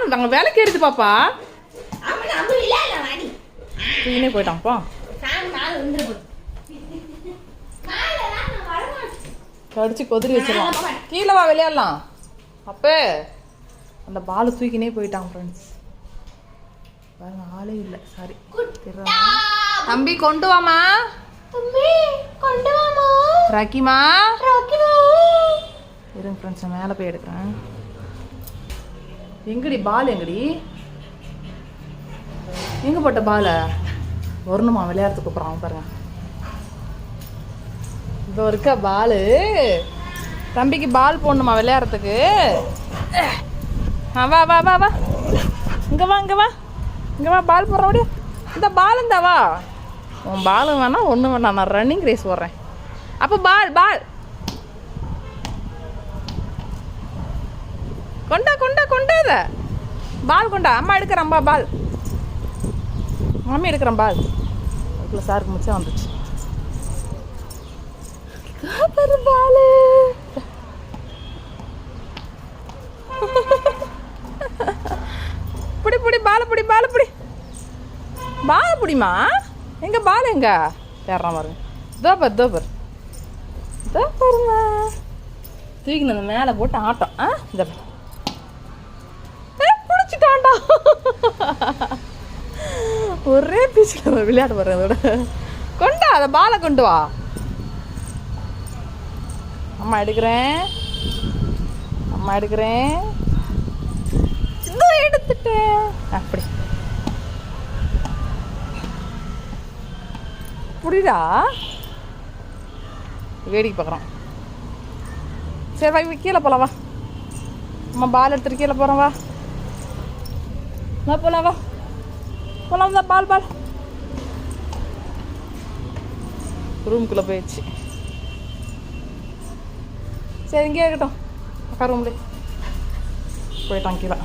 பால் நாங்கள் வேலைக்கு ஏறிது பாப்பா. தூக்கினே போயிட்டான் போ. கடிச்சு கொதிரி வச்சிடலாம். கீழே வா விளையாடலாம். அப்போ அந்த பால் தூக்கினே போயிட்டான் ஃப்ரெண்ட்ஸ். பாருங்க ஆளே இல்லை. சாரி தம்பி கொண்டு வாமா. ராக்கிமா இருங்க ஃப்ரெண்ட்ஸ், மேலே போய் எடுக்கிறேன். எங்கடி பால்? எங்கடி எங்கே போட்ட பாலை? வரணுமா விளையாடுறதுக்கு கூப்பிட்றான் பாருங்க. இதோ இருக்க பால். தம்பிக்கு பால் போடணுமா விளையாடுறதுக்கு? வா வா வா வா, இங்கே வா இங்கே வா இங்கே வா, பால் போடுற அப்படியே. இந்த பால் இருந்தா வா. உன் பாலும் வேணாம் ஒன்றும் வேணாம், நான் ரன்னிங் ரேஸ் போடுறேன். அப்போ பால் பால் கொண்டா கொண்டா கொண்டாத. பால் கொண்டா. அம்மா எடுக்கிறம்பா பால். மம்மி எடுக்கிறேன் பால். அதுக்குள்ள சாருக்கு மிச்சம் வந்துச்சு பால். பிடி பிடி பால் பிடி பால் பிடி பால் பிடிமா. எங்க பால் எங்க தேடுறான் பாருங்க. தோப்பர் தோப்பர் தோப்பருங்க. தூக்கின அந்த மேலே போட்டு ஆட்டம். இந்த பிடிச்சிட்டான்டா. ஒரே பீச்சில் விளையாட பாருங்க. அதோட கொண்டா அதை பாலை கொண்டு வா. அம்மா எடுக்கிறேன் அம்மா எடுக்கிறேன். எடுத்துட்டேன். அப்படி புரியுதா? வேடிக்கை பார்க்குறோம். சரி வா கீழே போகலாம் வா. அம்மா பால் எடுத்துட்டு கீழே போகிறோம் வா. வா போகலாம் வா போகலாம் தான். பால் பால் ரூம்குள்ளே போயிடுச்சு. சரி இங்கே இருக்கட்டும். அக்கா ரூம்லேயே போயிட்டான் கீழே.